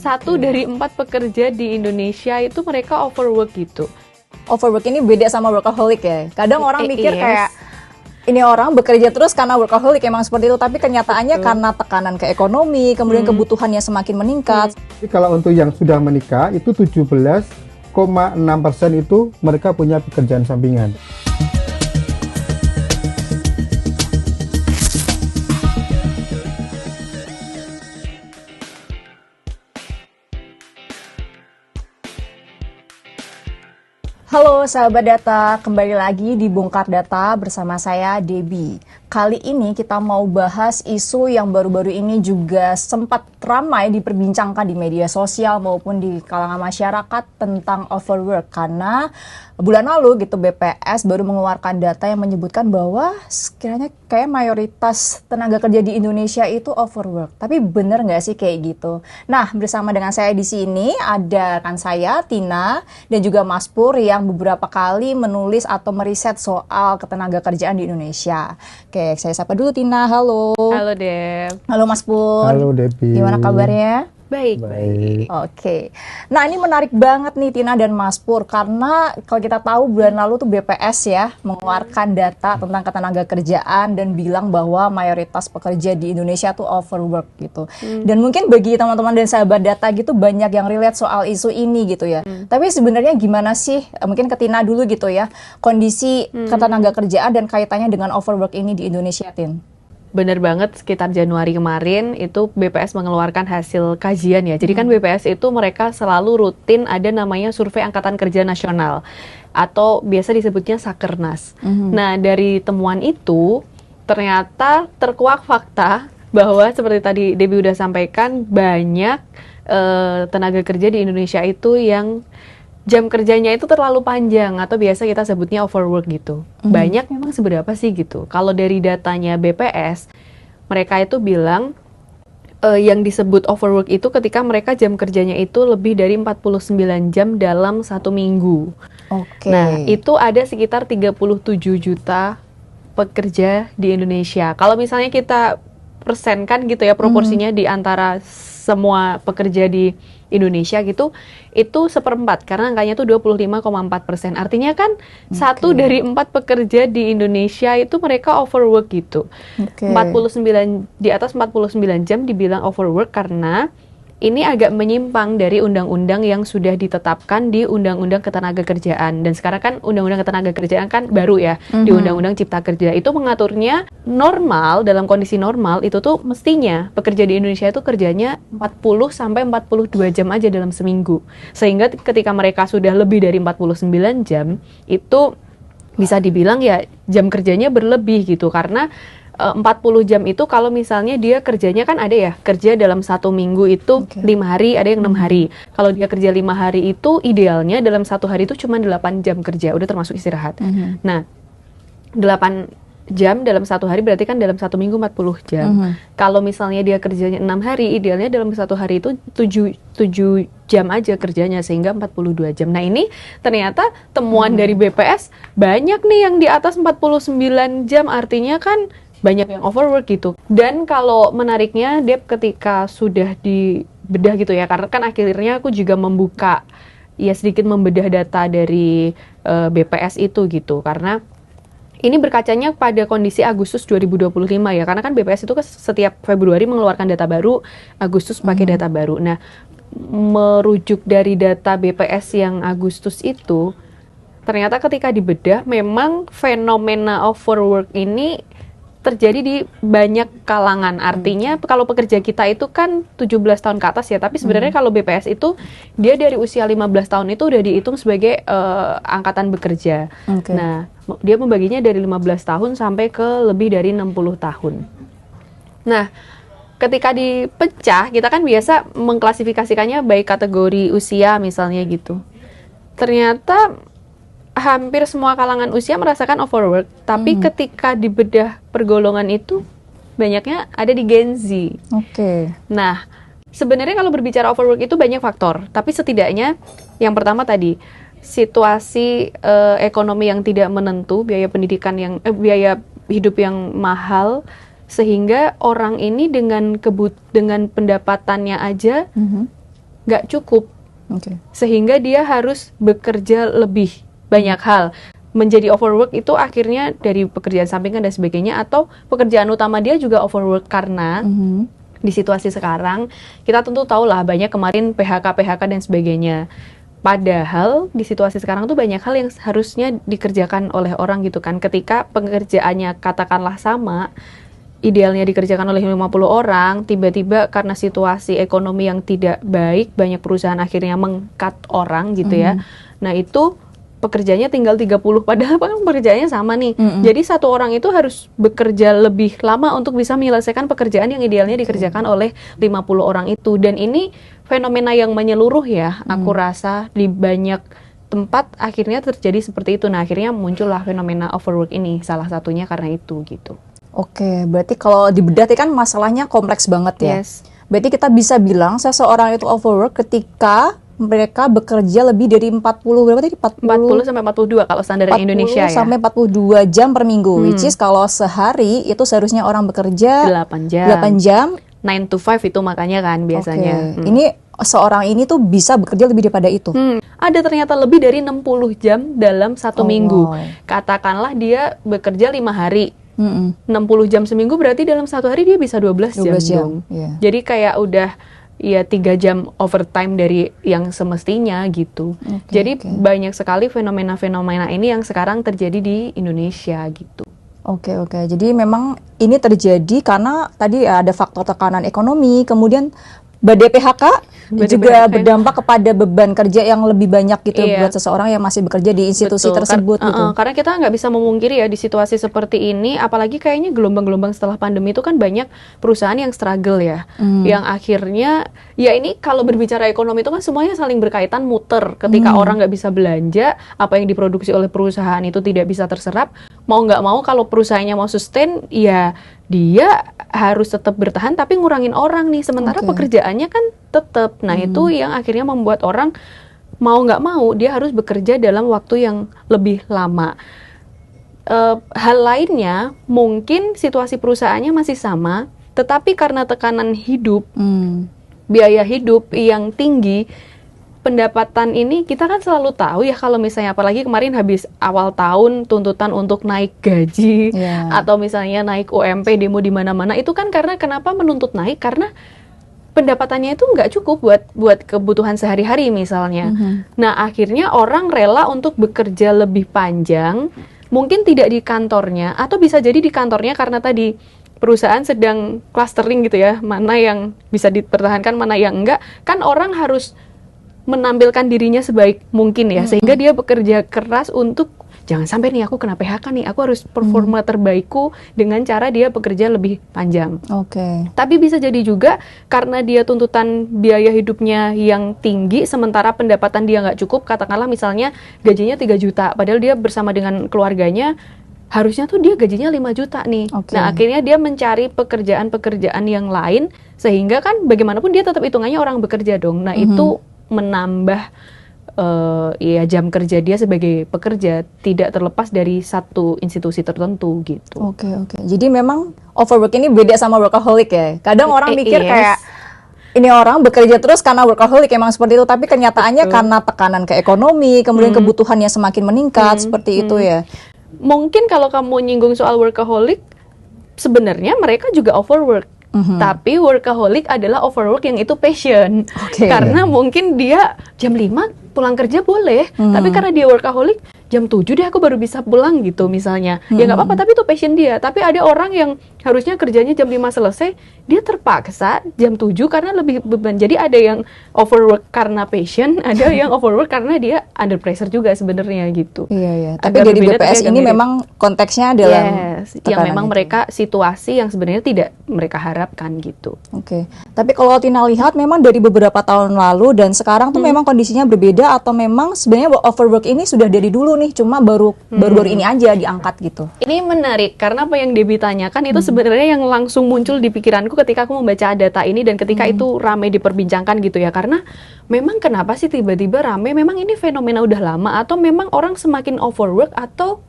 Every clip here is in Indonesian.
1 dari 4 pekerja di Indonesia itu mereka overwork gitu. Overwork ini beda sama workaholic ya. Kadang orang mikir Yes. kayak ini orang bekerja terus karena workaholic, emang seperti itu, tapi kenyataannya karena tekanan ke ekonomi, kemudian kebutuhannya semakin meningkat. Jadi kalau untuk yang sudah menikah itu 17,6% itu mereka punya pekerjaan sampingan. Halo sahabat data, kembali lagi di Bongkar Data bersama saya Debbie. Kali ini kita mau bahas isu yang baru-baru ini juga sempat ramai diperbincangkan di media sosial maupun di kalangan masyarakat tentang overwork. Karena bulan lalu gitu BPS baru mengeluarkan data yang menyebutkan bahwa sekiranya kayak mayoritas tenaga kerja di Indonesia itu overwork. Tapi bener nggak sih kayak gitu? Nah, bersama dengan saya di sini ada rekan saya Tina dan juga Mas Pur yang beberapa kali menulis atau meriset soal ketenaga kerjaan di Indonesia. Oke, saya sapa dulu Tina. Halo. Halo Deb. Halo Mas Pur. Halo Debbie. Gimana kabarnya? Baik. Oke. Nah, ini menarik banget nih Tina dan Mas Pur, karena kalau kita tahu bulan lalu tuh BPS ya mengeluarkan data tentang ketenaga kerjaan dan bilang bahwa mayoritas pekerja di Indonesia tuh overwork gitu. Dan mungkin bagi teman-teman dan sahabat data gitu banyak yang relate soal isu ini gitu ya. Tapi sebenarnya gimana sih, mungkin ke Tina dulu gitu ya, kondisi ketenaga kerjaan dan kaitannya dengan overwork ini di Indonesia, Tin? Bener banget, sekitar Januari kemarin itu BPS mengeluarkan hasil kajian ya. Jadi kan BPS itu mereka selalu rutin ada namanya Survei Angkatan Kerja Nasional atau biasa disebutnya Sakernas. Nah, dari temuan itu ternyata terkuak fakta bahwa seperti tadi Debbie udah sampaikan, banyak tenaga kerja di Indonesia itu yang jam kerjanya itu terlalu panjang atau biasa kita sebutnya overwork gitu. Banyak memang seberapa sih gitu. Kalau dari datanya BPS, mereka itu bilang yang disebut overwork itu ketika mereka jam kerjanya itu lebih dari 49 jam dalam 1 minggu. Oke. Nah, itu ada sekitar 37 juta pekerja di Indonesia. Kalau misalnya kita persenkan gitu ya proporsinya di antara semua pekerja di Indonesia gitu, itu 1/4 karena angkanya tuh 25,4%. Artinya kan 1 dari 4 pekerja di Indonesia itu mereka overwork gitu. 49 di atas 49 jam dibilang overwork karena ini agak menyimpang dari undang-undang yang sudah ditetapkan di Undang-Undang Ketenagakerjaan. Dan sekarang kan Undang-Undang Ketenagakerjaan kan baru ya, di Undang-Undang Cipta Kerja. Itu mengaturnya normal, dalam kondisi normal, itu tuh mestinya pekerja di Indonesia itu kerjanya 40-42 jam aja dalam seminggu. Sehingga ketika mereka sudah lebih dari 49 jam, itu bisa dibilang ya jam kerjanya berlebih gitu. Karena 40 jam itu kalau misalnya dia kerjanya kan ada ya, kerja dalam 1 minggu itu 5 hari, ada yang 6 hari. Kalau dia kerja 5 hari itu idealnya dalam 1 hari itu cuma 8 jam kerja, udah termasuk istirahat. Nah, 8 jam dalam 1 hari berarti kan dalam 1 minggu 40 jam. Kalau misalnya dia kerjanya 6 hari, idealnya dalam 1 hari itu 7 jam aja kerjanya, sehingga 42 jam. Nah, ini ternyata temuan dari BPS banyak nih yang di atas 49 jam, artinya kan banyak yang overwork gitu. Dan kalau menariknya, Dep, ketika sudah dibedah gitu ya, karena kan akhirnya aku juga membuka, ya sedikit membedah data dari BPS itu gitu, karena ini berkacanya pada kondisi Agustus 2025 ya, karena kan BPS itu setiap Februari mengeluarkan data baru, Agustus pakai data baru. Nah, merujuk dari data BPS yang Agustus itu, ternyata ketika dibedah, memang fenomena overwork ini terjadi di banyak kalangan. Artinya kalau pekerja kita itu kan 17 tahun ke atas ya, tapi sebenarnya kalau BPS itu dia dari usia 15 tahun itu udah dihitung sebagai angkatan bekerja. Nah, dia membaginya dari 15 tahun sampai ke lebih dari 60 tahun. Nah, ketika dipecah, kita kan biasa mengklasifikasikannya baik kategori usia misalnya gitu. Ternyata hampir semua kalangan usia merasakan overwork, tapi ketika dibedah pergolongan itu banyaknya ada di Gen Z. Nah, sebenarnya kalau berbicara overwork itu banyak faktor, tapi setidaknya yang pertama tadi situasi ekonomi yang tidak menentu, biaya pendidikan yang biaya hidup yang mahal, sehingga orang ini dengan pendapatannya aja nggak cukup, Oke. sehingga dia harus bekerja lebih banyak hal. Menjadi overwork itu akhirnya dari pekerjaan sampingan dan sebagainya, atau pekerjaan utama dia juga overwork karena di situasi sekarang kita tentu tahu lah banyak kemarin PHK dan sebagainya. Padahal di situasi sekarang tuh banyak hal yang harusnya dikerjakan oleh orang gitu kan. Ketika pekerjaannya katakanlah sama, idealnya dikerjakan oleh 50 orang, tiba-tiba karena situasi ekonomi yang tidak baik, banyak perusahaan akhirnya meng-cut orang gitu ya. Nah itu pekerjaannya tinggal 30, padahal kan pekerjaannya sama nih. Jadi satu orang itu harus bekerja lebih lama untuk bisa menyelesaikan pekerjaan yang idealnya dikerjakan oleh 50 orang itu. Dan ini fenomena yang menyeluruh ya, aku rasa di banyak tempat akhirnya terjadi seperti itu. Nah akhirnya muncullah fenomena overwork ini, salah satunya karena itu gitu. Oke, berarti kalau dibedah kan masalahnya kompleks banget ya. Yes. Berarti kita bisa bilang seseorang itu overwork ketika mereka bekerja lebih dari 40, berapa tadi? 40 sampai 42 kalau standar Indonesia ya. sampai 42 jam per minggu. Which is kalau sehari itu seharusnya orang bekerja 8 jam. 8 jam. 9 to 5 itu makanya kan biasanya. Oke. Ini seorang ini tuh bisa bekerja lebih daripada itu. Ada ternyata lebih dari 60 jam dalam satu Oh, minggu. wow. Katakanlah dia bekerja 5 hari. 60 Mm-mm. jam seminggu berarti dalam satu hari dia bisa 12 jam 12 jam, dong. iya. Jadi kayak udah ya 3 jam overtime dari yang semestinya gitu. Jadi banyak sekali fenomena-fenomena ini yang sekarang terjadi di Indonesia gitu. Oke. Jadi memang ini terjadi karena tadi ada faktor tekanan ekonomi, kemudian badai PHK juga PHK. berdampak kepada beban kerja yang lebih banyak gitu Iya. buat seseorang yang masih bekerja di institusi Betul, tersebut gitu. Karena kita nggak bisa memungkiri ya di situasi seperti ini, apalagi kayaknya gelombang-gelombang setelah pandemi itu kan banyak perusahaan yang struggle ya, yang akhirnya ya ini kalau berbicara ekonomi itu kan semuanya saling berkaitan, muter. Ketika orang nggak bisa belanja, apa yang diproduksi oleh perusahaan itu tidak bisa terserap, mau nggak mau kalau perusahaannya mau sustain, ya dia harus tetap bertahan tapi ngurangin orang nih, sementara pekerjaannya kan tetap. Nah itu yang akhirnya membuat orang mau nggak mau dia harus bekerja dalam waktu yang lebih lama. Hal lainnya mungkin situasi perusahaannya masih sama, tetapi karena tekanan hidup, biaya hidup yang tinggi, pendapatan ini kita kan selalu tahu ya, kalau misalnya apalagi kemarin habis awal tahun tuntutan untuk naik gaji atau misalnya naik UMP, demo di mana-mana, itu kan karena kenapa menuntut naik, karena pendapatannya itu nggak cukup buat kebutuhan sehari-hari misalnya. Nah akhirnya orang rela untuk bekerja lebih panjang, mungkin tidak di kantornya, atau bisa jadi di kantornya karena tadi perusahaan sedang clustering gitu ya, mana yang bisa dipertahankan, mana yang enggak, kan orang harus menampilkan dirinya sebaik mungkin ya, sehingga dia bekerja keras untuk jangan sampai nih aku kena PHK nih, aku harus performa terbaikku dengan cara dia bekerja lebih panjang. Tapi bisa jadi juga karena dia tuntutan biaya hidupnya yang tinggi, sementara pendapatan dia nggak cukup, katakanlah misalnya gajinya 3 juta, padahal dia bersama dengan keluarganya harusnya tuh dia gajinya 5 juta nih. Nah akhirnya dia mencari pekerjaan-pekerjaan yang lain, sehingga kan bagaimanapun dia tetap hitungannya orang bekerja dong. Nah itu menambah ya jam kerja dia sebagai pekerja, tidak terlepas dari satu institusi tertentu gitu. Oke. Jadi memang overwork ini beda sama workaholic ya. Kadang orang mikir kayak ini orang bekerja terus karena workaholic, emang seperti itu, tapi kenyataannya karena tekanan ke ekonomi, kemudian kebutuhannya semakin meningkat, seperti itu ya. Mungkin kalau kamu nyinggung soal workaholic, sebenarnya mereka juga overwork. Tapi workaholic adalah overwork yang itu passion. Karena mungkin dia jam 5 pulang kerja boleh, tapi karena dia workaholic, jam 7 deh aku baru bisa pulang gitu misalnya. Ya nggak apa-apa, tapi itu passion dia. Tapi ada orang yang harusnya kerjanya jam 5 selesai, dia terpaksa jam 7 karena lebih beban. Jadi ada yang overwork karena passion, ada yang overwork karena dia under pressure juga sebenarnya gitu. Iya. Tapi dari BPS ini memang konteksnya dalam yang memang mereka situasi yang sebenarnya tidak mereka harapkan gitu. Tapi kalau Tina lihat memang dari beberapa tahun lalu dan sekarang tuh memang kondisinya berbeda, atau memang sebenarnya overwork ini sudah dari dulu nih, cuma baru ini aja diangkat gitu. Ini menarik karena apa yang Debbie tanyakan itu sebenarnya yang langsung muncul di pikiranku ketika aku membaca data ini dan ketika itu ramai diperbincangkan gitu ya. Karena memang kenapa sih tiba-tiba ramai? Memang ini fenomena udah lama atau memang orang semakin overwork atau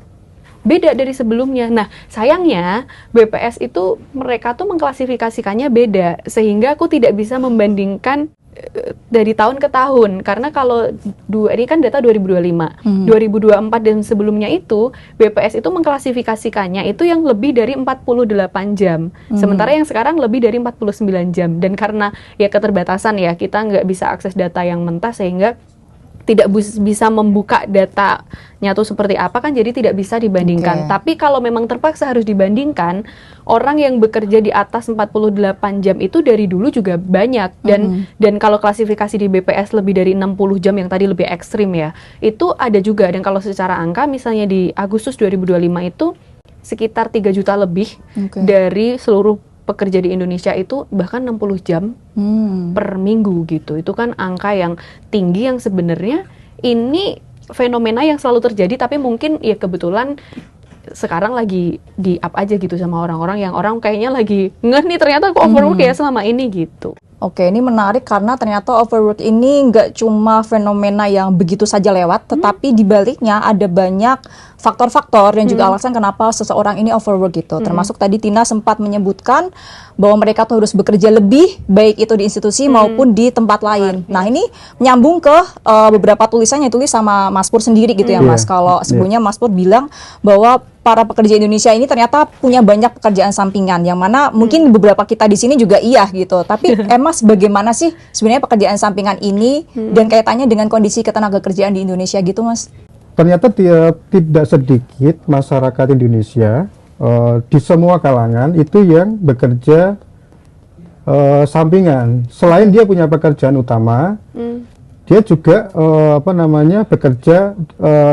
beda dari sebelumnya. Nah, sayangnya BPS itu mereka tuh mengklasifikasikannya beda, sehingga aku tidak bisa membandingkan dari tahun ke tahun, karena kalau ini kan data 2025, 2024 dan sebelumnya itu BPS itu mengklasifikasikannya itu yang lebih dari 48 jam, sementara yang sekarang lebih dari 49 jam, dan karena ya keterbatasan ya, kita nggak bisa akses data yang mentah sehingga tidak bisa membuka datanya tuh seperti apa kan, jadi tidak bisa dibandingkan. Tapi kalau memang terpaksa harus dibandingkan, orang yang bekerja di atas 48 jam itu dari dulu juga banyak, dan kalau klasifikasi di BPS lebih dari 60 jam yang tadi lebih ekstrim ya, itu ada juga. Dan kalau secara angka misalnya di Agustus 2025 itu sekitar 3 juta lebih dari seluruh pekerja di Indonesia itu bahkan 60 jam per minggu gitu. Itu kan angka yang tinggi, yang sebenarnya ini fenomena yang selalu terjadi, tapi mungkin ya kebetulan sekarang lagi di up aja gitu sama orang-orang, yang orang kayaknya lagi ngeh nih ternyata kok overwork ya selama ini gitu. Oke, ini menarik karena ternyata overwork ini nggak cuma fenomena yang begitu saja lewat, tetapi di baliknya ada banyak faktor-faktor dan juga alasan kenapa seseorang ini overwork gitu. Termasuk tadi Tina sempat menyebutkan bahwa mereka tuh harus bekerja lebih, baik itu di institusi maupun di tempat lain. Nah, ini nyambung ke beberapa tulisan yang ditulis sama Mas Pur sendiri gitu ya, Mas. Kalau sebelumnya Mas Pur bilang bahwa para pekerja Indonesia ini ternyata punya banyak pekerjaan sampingan, yang mana mungkin beberapa kita di sini juga iya gitu. Tapi Mas, bagaimana sih sebenarnya pekerjaan sampingan ini dan kaitannya dengan kondisi ketenagakerjaan di Indonesia gitu, Mas? Ternyata tidak sedikit masyarakat Indonesia di semua kalangan itu yang bekerja sampingan. Selain dia punya pekerjaan utama, dia juga bekerja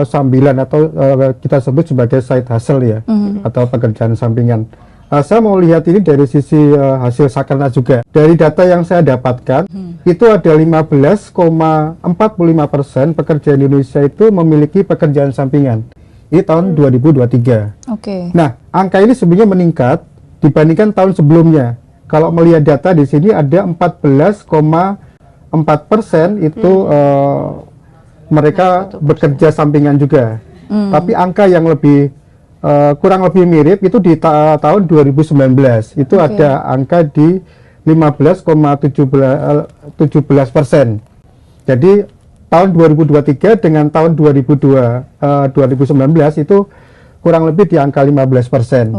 sambilan atau kita sebut sebagai side hustle ya, atau pekerjaan sampingan. Saya mau lihat ini dari sisi hasil Sakernas juga. Dari data yang saya dapatkan, itu ada 15,45% pekerja Indonesia itu memiliki pekerjaan sampingan. Ini tahun 2023. Nah, angka ini sebenarnya meningkat dibandingkan tahun sebelumnya. Kalau melihat data di sini ada 14,4% itu mereka bekerja sampingan juga. Tapi angka yang lebih kurang lebih mirip itu di tahun 2019 itu ada angka di 15,17%. Jadi tahun 2023 dengan tahun 2019 itu kurang lebih di angka 15%.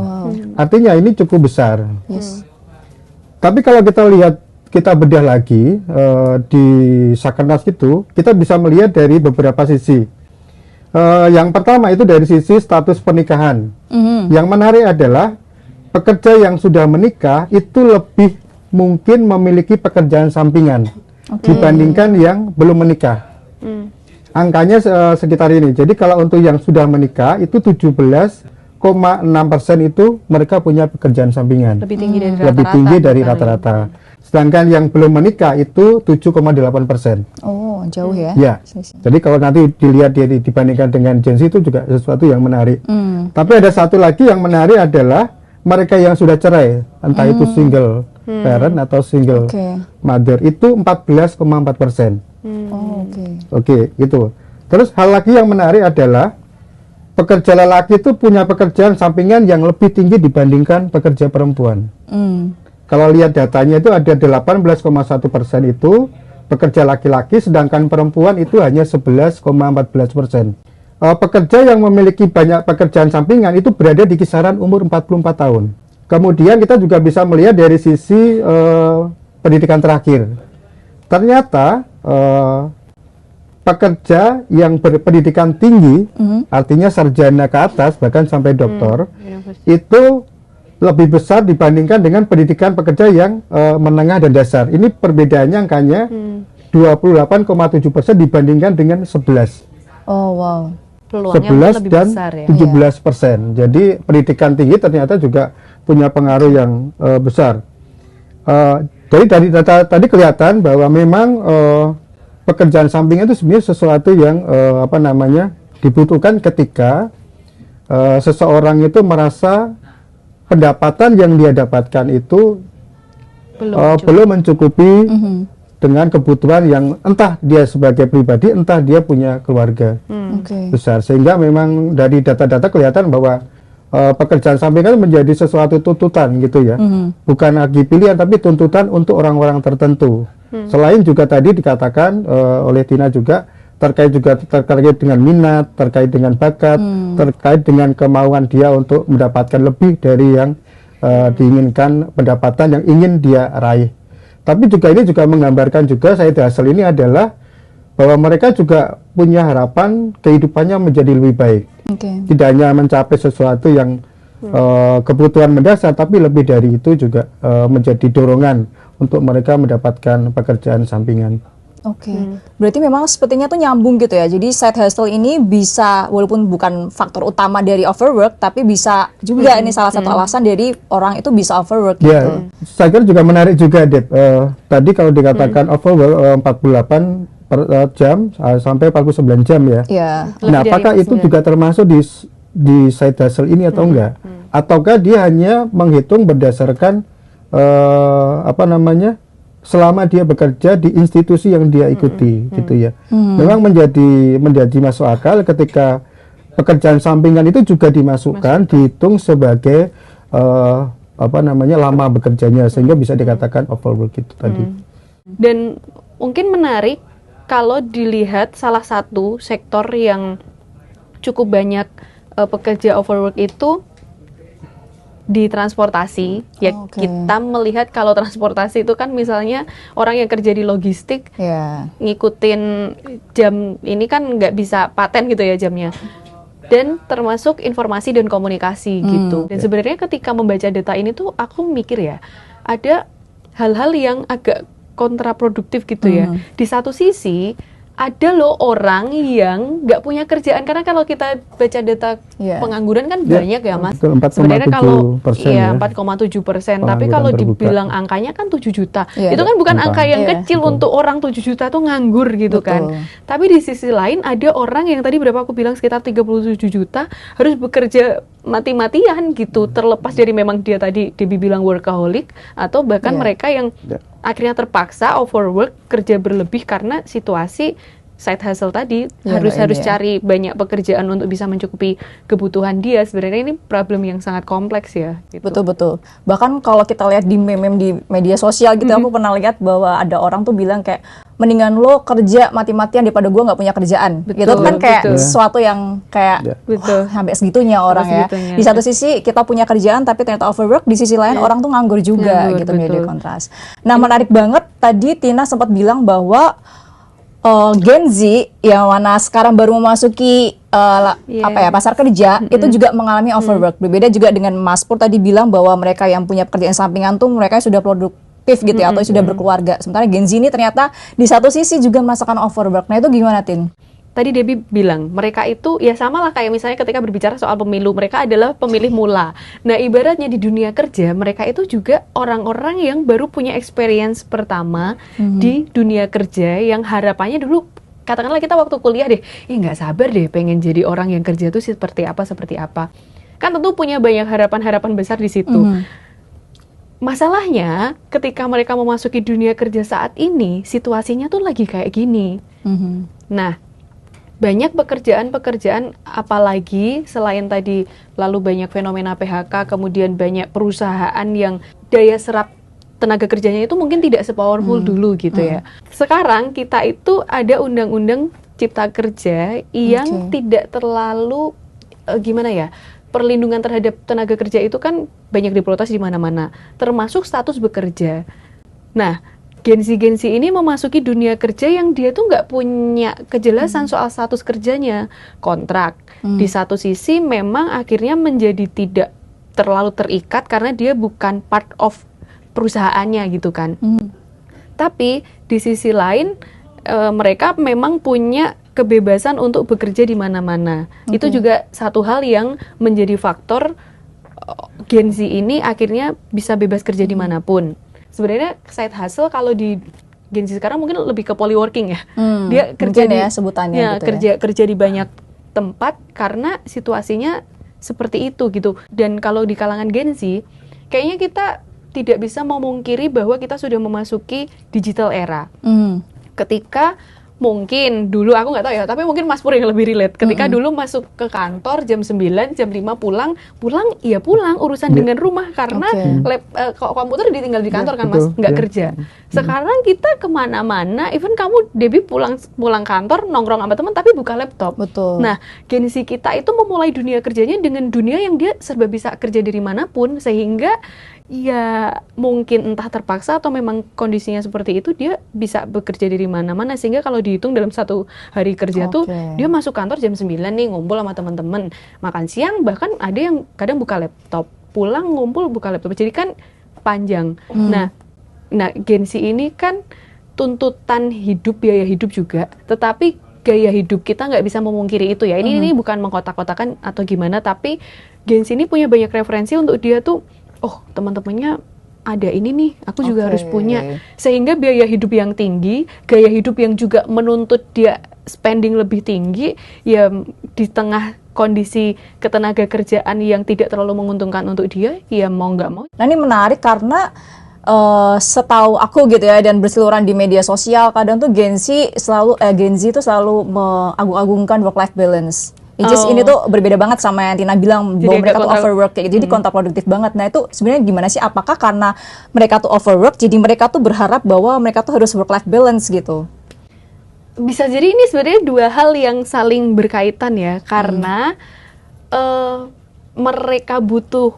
Artinya ini cukup besar. Tapi kalau kita lihat, kita bedah lagi di Sakernas itu, kita bisa melihat dari beberapa sisi. Yang pertama itu dari sisi status pernikahan. Yang menarik adalah pekerja yang sudah menikah itu lebih mungkin memiliki pekerjaan sampingan dibandingkan yang belum menikah. Angkanya sekitar ini. Jadi kalau untuk yang sudah menikah itu 17,6% itu mereka punya pekerjaan sampingan. Lebih tinggi dari rata-rata. Lebih tinggi dari rata-rata. Sedangkan yang belum menikah itu 7,8%. Oh, jauh ya? Ya. Jadi kalau nanti dilihat dibandingkan dengan Gen Z itu juga sesuatu yang menarik. Tapi ada satu lagi yang menarik adalah mereka yang sudah cerai, entah itu single parent atau single mother, itu 14,4%. Oke, gitu. Terus hal lagi yang menarik adalah pekerja lelaki itu punya pekerjaan sampingan yang lebih tinggi dibandingkan pekerja perempuan. Kalau lihat datanya itu ada 18,1% itu pekerja laki-laki, sedangkan perempuan itu hanya 11,14%. Pekerja yang memiliki banyak pekerjaan sampingan itu berada di kisaran umur 44 tahun. Kemudian kita juga bisa melihat dari sisi pendidikan terakhir. Ternyata pekerja yang berpendidikan tinggi, artinya sarjana ke atas, bahkan sampai doktor, itu lebih besar dibandingkan dengan pendidikan pekerja yang menengah dan dasar. Ini perbedaannya angkanya 28,7% dibandingkan dengan 11. Oh, wow. Peluangnya 11 lebih dan besar ya. 17%. Jadi pendidikan tinggi ternyata juga punya pengaruh yang besar. Jadi dari data tadi kelihatan bahwa memang pekerjaan sampingan itu sebenarnya sesuatu yang dibutuhkan ketika seseorang itu merasa pendapatan yang dia dapatkan itu belum mencukupi dengan kebutuhan yang entah dia sebagai pribadi, entah dia punya keluarga besar. Sehingga memang dari data-data kelihatan bahwa pekerjaan sampingan menjadi sesuatu tuntutan gitu ya. Bukan lagi pilihan tapi tuntutan untuk orang-orang tertentu. Selain juga tadi dikatakan oleh Tina juga terkait dengan minat, terkait dengan bakat, terkait dengan kemauan dia untuk mendapatkan lebih dari yang diinginkan, pendapatan yang ingin dia raih. Tapi juga ini juga menggambarkan juga side hustle ini adalah bahwa mereka juga punya harapan kehidupannya menjadi lebih baik. Tidak hanya mencapai sesuatu yang kebutuhan mendasar, tapi lebih dari itu juga menjadi dorongan untuk mereka mendapatkan pekerjaan sampingan. Berarti memang sepertinya tuh nyambung gitu ya. Jadi side hustle ini bisa, walaupun bukan faktor utama dari overwork, tapi bisa juga ini salah satu alasan dari orang itu bisa overwork gitu. Saya kira juga menarik juga, Dep. Tadi kalau dikatakan overwork 48 jam sampai 49 jam ya. Nah, apakah itu juga termasuk di side hustle ini atau enggak? Ataukah dia hanya menghitung berdasarkan selama dia bekerja di institusi yang dia ikuti gitu ya. Memang menjadi masuk akal ketika pekerjaan sampingan itu juga dimasukkan, dihitung sebagai lama bekerjanya, sehingga bisa dikatakan overwork itu tadi. Dan mungkin menarik kalau dilihat salah satu sektor yang cukup banyak pekerja overwork itu di transportasi. Kita melihat kalau transportasi itu kan misalnya orang yang kerja di logistik ngikutin jam ini kan nggak bisa paten gitu ya jamnya. Dan termasuk informasi dan komunikasi gitu. Dan sebenarnya ketika membaca data ini tuh aku mikir ya, ada hal-hal yang agak kontraproduktif gitu ya. Di satu sisi ada loh orang yang nggak punya kerjaan, karena kalau kita baca data pengangguran kan banyak ya Mas. Sebenarnya kalau 4,7%, tapi kalau dibilang angkanya kan 7 juta. Itu kan bukan angka yang kecil untuk orang 7 juta tuh nganggur gitu kan. Tapi di sisi lain ada orang yang tadi berapa aku bilang sekitar 37 juta harus bekerja mati-matian gitu, terlepas dari memang dia tadi bilang workaholic atau bahkan mereka yang akhirnya terpaksa overwork, kerja berlebih karena situasi side hustle tadi, harus cari banyak pekerjaan untuk bisa mencukupi kebutuhan dia. Sebenarnya ini problem yang sangat kompleks ya gitu. Betul. Bahkan kalau kita lihat di meme di media sosial gitu, aku pernah lihat bahwa ada orang tuh bilang kayak, mendingan lo kerja mati-matian daripada gue nggak punya kerjaan. Gitu kan kayak sesuatu yang kayak sampai segitunya orang ya. Di satu sisi kita punya kerjaan tapi ternyata overwork, di sisi lain orang tuh nganggur juga gitu, menjadi kontras. Nah, menarik banget tadi Tina sempat bilang bahwa Gen Z yang mana sekarang baru memasuki pasar kerja itu juga mengalami overwork. Berbeda juga dengan Mas Pur tadi bilang bahwa mereka yang punya pekerjaan sampingan tuh mereka sudah produktif gitu ya, atau sudah berkeluarga. Sementara Gen Z ini ternyata di satu sisi juga merasakan overwork. Nah, itu gimana, Tin? Tadi Debbie bilang mereka itu ya sama lah kayak misalnya ketika berbicara soal pemilu, mereka adalah pemilih mula. Nah, ibaratnya di dunia kerja mereka itu juga orang-orang yang baru punya experience pertama di dunia kerja, yang harapannya dulu katakanlah kita waktu kuliah deh, nggak sabar deh pengen jadi orang yang kerja itu seperti apa. Kan tentu punya banyak harapan-harapan besar di situ. Masalahnya ketika mereka memasuki dunia kerja saat ini, situasinya tuh lagi kayak gini. Nah, banyak pekerjaan apalagi selain tadi lalu banyak fenomena PHK, kemudian banyak perusahaan yang daya serap tenaga kerjanya itu mungkin tidak sepowerful dulu gitu ya. Sekarang kita itu ada undang-undang cipta kerja yang tidak terlalu perlindungan terhadap tenaga kerja itu kan banyak diprotes di mana-mana, termasuk status bekerja. Nah, Gen Z ini memasuki dunia kerja yang dia tuh nggak punya kejelasan soal status kerjanya, kontrak. Di satu sisi memang akhirnya menjadi tidak terlalu terikat karena dia bukan part of perusahaannya gitu kan. Tapi di sisi lain mereka memang punya kebebasan untuk bekerja di mana-mana. Itu juga satu hal yang menjadi faktor Gen Z ini akhirnya bisa bebas kerja dimanapun. Sebenarnya side hustle kalau di Gen Z sekarang mungkin lebih ke polyworking ya. Dia kerja sebutannya gitu kerja di banyak tempat karena situasinya seperti itu gitu. Dan kalau di kalangan Gen Z, kayaknya kita tidak bisa memungkiri bahwa kita sudah memasuki digital era. Ketika mungkin dulu aku nggak tahu ya, tapi mungkin Mas Pur yang lebih relate. Ketika dulu masuk ke kantor jam 9, jam 5 pulang ya pulang urusan dengan rumah karena komputer ditinggal di kantor kan Mas, nggak kerja. Sekarang kita kemana-mana, even kamu Debbie pulang kantor nongkrong sama teman tapi buka laptop. Betul. Nah, Gen Z kita itu memulai dunia kerjanya dengan dunia yang dia serba bisa kerja dari manapun, sehingga ya mungkin entah terpaksa atau memang kondisinya seperti itu, dia bisa bekerja dari mana-mana, sehingga kalau dihitung dalam satu hari kerja tuh dia masuk kantor jam 9 nih, ngumpul sama teman-teman, makan siang, bahkan ada yang kadang buka laptop, pulang ngumpul buka laptop, jadi kan panjang. Nah Gen Z ini kan tuntutan hidup, biaya hidup juga, tetapi gaya hidup kita nggak bisa memungkiri itu ya. Ini bukan mengkotak-kotakan atau gimana, tapi Gen Z ini punya banyak referensi untuk dia tuh, oh teman-temannya ada ini nih, aku juga harus punya. Sehingga biaya hidup yang tinggi, gaya hidup yang juga menuntut dia spending lebih tinggi, ya di tengah kondisi ketenaga kerjaan yang tidak terlalu menguntungkan untuk dia, ya mau nggak mau. Nah ini menarik karena setahu aku gitu ya, dan berseliweran di media sosial, kadang tuh Gen Z itu selalu mengagung-agungkan work-life balance. Ini tuh berbeda banget sama yang Tina bilang, jadi bahwa mereka tuh overwork kayak gitu, jadi kontraproduktif banget. Nah itu sebenarnya gimana sih? Apakah karena mereka tuh overwork, jadi mereka tuh berharap bahwa mereka tuh harus work-life balance gitu? Bisa jadi ini sebenarnya dua hal yang saling berkaitan ya, karena mereka butuh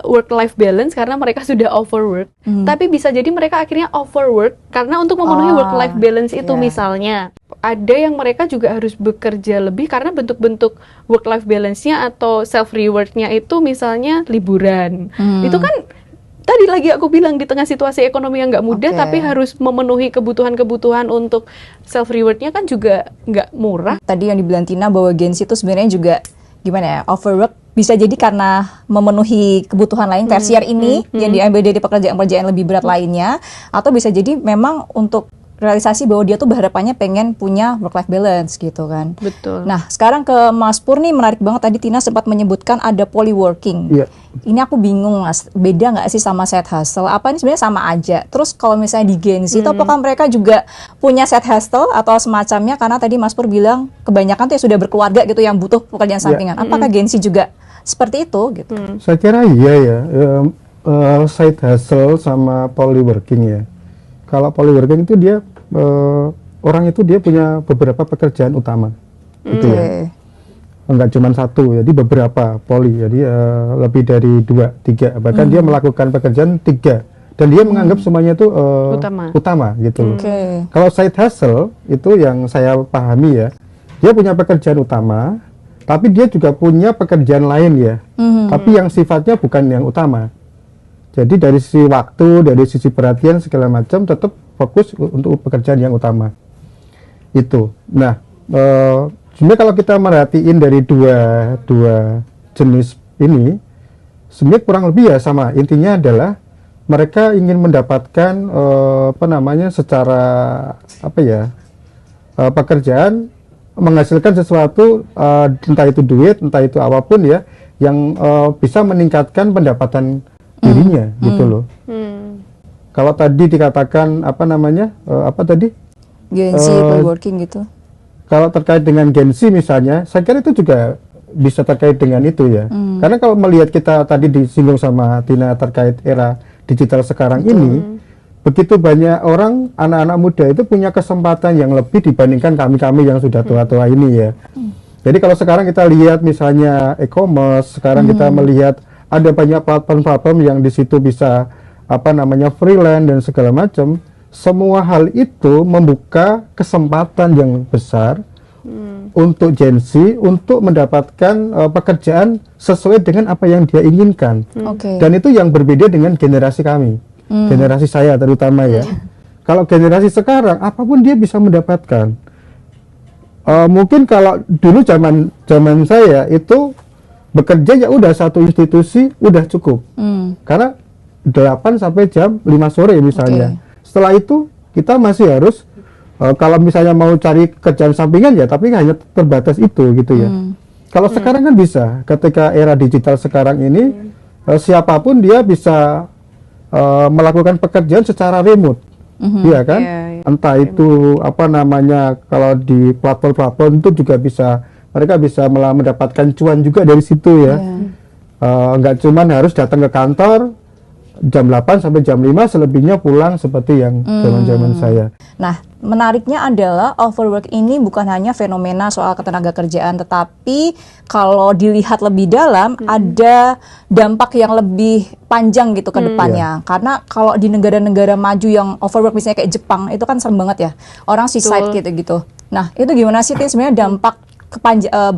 work-life balance karena mereka sudah overwork. Tapi bisa jadi mereka akhirnya overwork karena untuk memenuhi work-life balance itu. Misalnya ada yang mereka juga harus bekerja lebih karena bentuk-bentuk work-life balance-nya atau self-reward-nya itu misalnya liburan. Itu kan tadi lagi aku bilang di tengah situasi ekonomi yang nggak mudah, tapi harus memenuhi kebutuhan-kebutuhan untuk self-reward-nya kan juga nggak murah. Tadi yang dibilang Tina bahwa Gen Z itu sebenarnya juga gimana ya, overwork bisa jadi karena memenuhi kebutuhan lain tersier ini yang diambil dari pekerjaan-pekerjaan lebih berat lainnya, atau bisa jadi memang untuk realisasi bahwa dia tuh berharapannya pengen punya work-life balance gitu kan. Betul. Nah sekarang ke Mas Pur nih, menarik banget tadi Tina sempat menyebutkan ada polyworking. Ini aku bingung Mas, beda nggak sih sama side hustle? Apa ini sebenarnya sama aja? Terus kalau misalnya di Gen Z itu apakah mereka juga punya side hustle atau semacamnya? Karena tadi Mas Pur bilang kebanyakan tuh ya sudah berkeluarga gitu yang butuh pekerjaan sampingan. Apakah Gen Z juga seperti itu gitu? Saya kira iya ya, side hustle sama polyworking ya. Kalau polyworking itu dia orang itu dia punya beberapa pekerjaan utama, gitu ya. Enggak cuma satu, jadi beberapa poly, jadi lebih dari 2, 3, bahkan dia melakukan pekerjaan 3 dan dia menganggap semuanya itu utama gitu loh. Kalau side hustle itu yang saya pahami ya, dia punya pekerjaan utama, tapi dia juga punya pekerjaan lain ya, tapi yang sifatnya bukan yang utama. Jadi dari sisi waktu, dari sisi perhatian segala macam tetap fokus untuk pekerjaan yang utama. Itu. Nah, sebenarnya kalau kita merhatiin dari dua jenis ini, sebenarnya kurang lebih ya sama. Intinya adalah mereka ingin mendapatkan secara pekerjaan, menghasilkan sesuatu, entah itu duit, entah itu apapun ya, yang bisa meningkatkan pendapatan dirinya gitu loh. Kalau tadi dikatakan Gen Z polyworking gitu. Kalau terkait dengan Gen Z misalnya, saya kira itu juga bisa terkait dengan itu ya. Karena kalau melihat kita tadi disinggung sama Tina terkait era digital sekarang ini, begitu banyak orang, anak-anak muda itu punya kesempatan yang lebih dibandingkan kami-kami yang sudah tua-tua ini ya. Jadi kalau sekarang kita lihat misalnya e-commerce, sekarang kita melihat ada banyak platform-platform yang di situ bisa freelance dan segala macam. Semua hal itu membuka kesempatan yang besar untuk Gen Z untuk mendapatkan pekerjaan sesuai dengan apa yang dia inginkan. Dan itu yang berbeda dengan generasi kami, generasi saya terutama ya. Kalau generasi sekarang apapun dia bisa mendapatkan. Mungkin kalau dulu zaman saya itu bekerja ya udah satu institusi udah cukup, karena 8 sampai jam 5 sore misalnya. Setelah itu kita masih harus kalau misalnya mau cari kerjaan sampingan ya, tapi hanya terbatas itu gitu ya. Kalau sekarang kan bisa, ketika era digital sekarang ini siapapun dia bisa melakukan pekerjaan secara remote. Iya kan? Iya, iya. Entah itu apa namanya, kalau di platform-platform itu juga mereka bisa malah mendapatkan cuan juga dari situ ya. Nggak cuman harus datang ke kantor jam 8 sampai jam 5, selebihnya pulang seperti yang zaman-zaman saya. Nah, menariknya adalah overwork ini bukan hanya fenomena soal ketenaga kerjaan, tetapi kalau dilihat lebih dalam ada dampak yang lebih panjang gitu ke depannya. Karena kalau di negara-negara maju yang overwork misalnya kayak Jepang, itu kan serem banget ya. Orang suicide gitu-gitu. Nah, itu gimana sih Tin sebenarnya dampak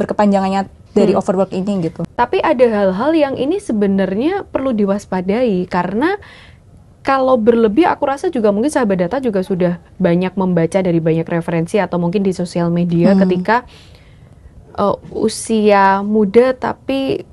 berkepanjangannya dari overwork ini gitu? Tapi ada hal-hal yang ini sebenarnya perlu diwaspadai, karena kalau berlebih, aku rasa juga mungkin sahabat data juga sudah banyak membaca dari banyak referensi atau mungkin di sosial media ketika usia muda tapi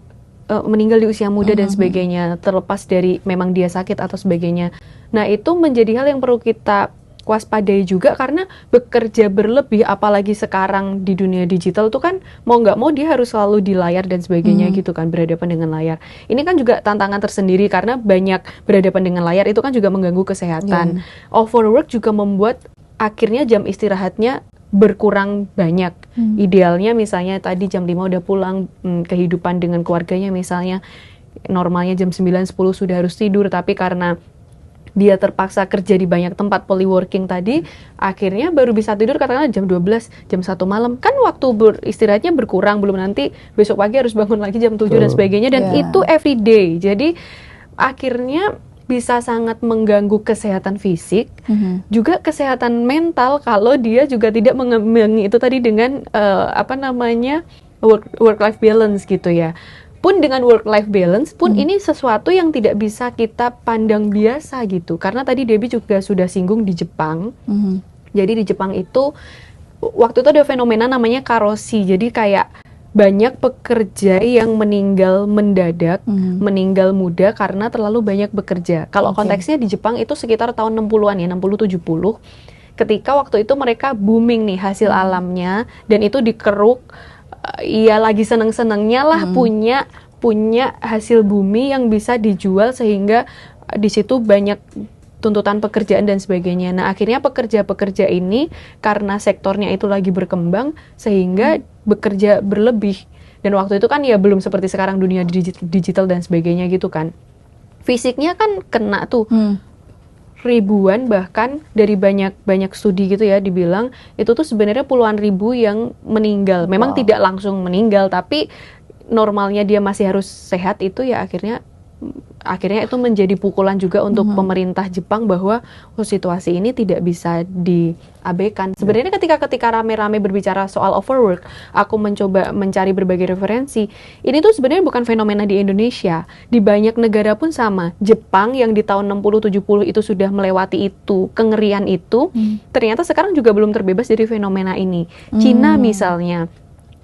meninggal di usia muda dan sebagainya, terlepas dari memang dia sakit atau sebagainya. Nah, itu menjadi hal yang perlu kita waspadai juga, karena bekerja berlebih apalagi sekarang di dunia digital itu kan mau nggak mau dia harus selalu di layar dan sebagainya gitu kan, berhadapan dengan layar. Ini kan juga tantangan tersendiri karena banyak berhadapan dengan layar itu kan juga mengganggu kesehatan. Overwork juga membuat akhirnya jam istirahatnya berkurang banyak. Idealnya misalnya tadi jam 5 udah pulang, kehidupan dengan keluarganya misalnya normalnya jam 9-10 sudah harus tidur, tapi karena dia terpaksa kerja di banyak tempat polyworking tadi, akhirnya baru bisa tidur katakanlah jam 12, jam 1 malam. Kan waktu beristirahatnya berkurang, belum nanti besok pagi harus bangun lagi jam 7 dan sebagainya, dan itu everyday. Jadi akhirnya bisa sangat mengganggu kesehatan fisik, juga kesehatan mental kalau dia juga tidak mengimbangi itu tadi dengan work-life balance gitu ya. Pun dengan work-life balance pun ini sesuatu yang tidak bisa kita pandang biasa gitu. Karena tadi Debbie juga sudah singgung di Jepang. Jadi di Jepang itu, waktu itu ada fenomena namanya karoshi. Jadi kayak banyak pekerja yang meninggal mendadak, meninggal muda karena terlalu banyak bekerja. Kalau konteksnya di Jepang itu sekitar tahun 60-an ya, 60-70. Ketika waktu itu mereka booming nih hasil alamnya, dan itu dikeruk. Iya, lagi seneng-senengnya lah punya hasil bumi yang bisa dijual, sehingga di situ banyak tuntutan pekerjaan dan sebagainya. Nah, akhirnya pekerja-pekerja ini karena sektornya itu lagi berkembang sehingga bekerja berlebih. Dan waktu itu kan ya belum seperti sekarang dunia digital dan sebagainya gitu kan. Fisiknya kan kena tuh. Ribuan, bahkan dari banyak studi gitu ya dibilang itu tuh sebenarnya puluhan ribu yang meninggal. Memang tidak langsung meninggal, tapi normalnya dia masih harus sehat, itu ya akhirnya itu menjadi pukulan juga untuk pemerintah Jepang bahwa situasi ini tidak bisa diabaikan. Sebenarnya ketika rame-rame berbicara soal overwork, aku mencoba mencari berbagai referensi. Ini tuh sebenarnya bukan fenomena di Indonesia. Di banyak negara pun sama. Jepang yang di tahun 60-70 itu sudah melewati itu, kengerian itu, ternyata sekarang juga belum terbebas dari fenomena ini. Cina misalnya,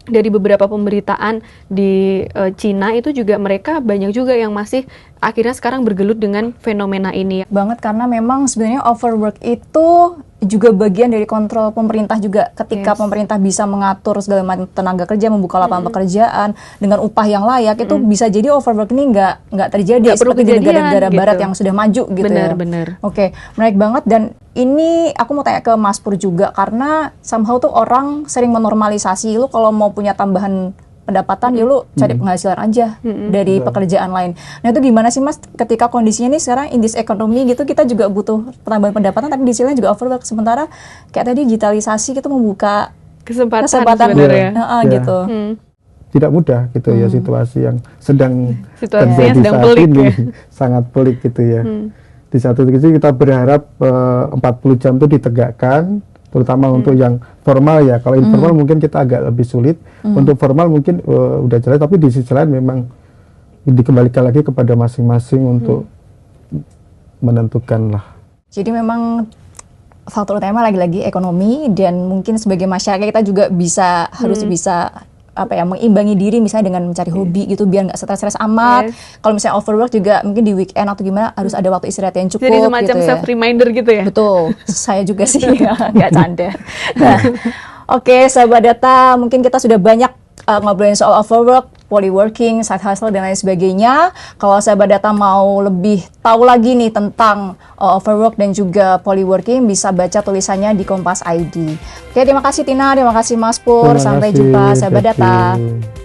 dari beberapa pemberitaan di Cina itu juga mereka banyak juga yang masih akhirnya sekarang bergelut dengan fenomena ini. Banget, karena memang sebenarnya overwork itu juga bagian dari kontrol pemerintah juga. Ketika pemerintah bisa mengatur segala macam tenaga kerja, membuka lapangan pekerjaan dengan upah yang layak, itu bisa jadi overwork ini nggak terjadi seperti di negara-negara barat yang sudah maju gitu. Benar. Oke, menarik banget. Dan ini aku mau tanya ke Mas Pur juga, karena somehow tuh orang sering menormalisasi lu kalau mau punya tambahan pendapatan ya lu cari penghasilan aja dari pekerjaan lain. Nah, itu gimana sih Mas ketika kondisinya nih sekarang in this economy gitu, kita juga butuh penambahan pendapatan tapi di sisi lain juga overwork, sementara kayak tadi digitalisasi gitu membuka kesempatan sebenarnya gitu. Tidak mudah gitu ya, situasi yang sedang terjadi saat pelik ini ya. Sangat pelik gitu ya. Di satu sisi kita berharap 40 jam itu ditegakkan, terutama untuk yang formal ya. Kalau informal mungkin kita agak lebih sulit. Untuk formal mungkin udah jelas, tapi di sisi lain memang dikembalikan lagi kepada masing-masing untuk menentukan lah. Jadi memang faktor utama lagi-lagi ekonomi, dan mungkin sebagai masyarakat kita juga harus bisa mengimbangi diri misalnya dengan mencari hobi gitu biar nggak stres-stres amat. Kalau misalnya overwork juga mungkin di weekend atau gimana harus ada waktu istirahat yang cukup. Jadi semacam gitu self reminder gitu ya. Betul, saya juga sih nggak canda. Nah, oke, sahabat data, mungkin kita sudah banyak ngobrolin soal overwork, polyworking, side hustle dan lain sebagainya. Kalau sahabat data mau lebih tahu lagi nih tentang overwork dan juga polyworking, bisa baca tulisannya di Kompas ID. Oke, terima kasih Tina, terima kasih Mas Pur. Terima Sampai kasih, jumpa sahabat Jackie. data.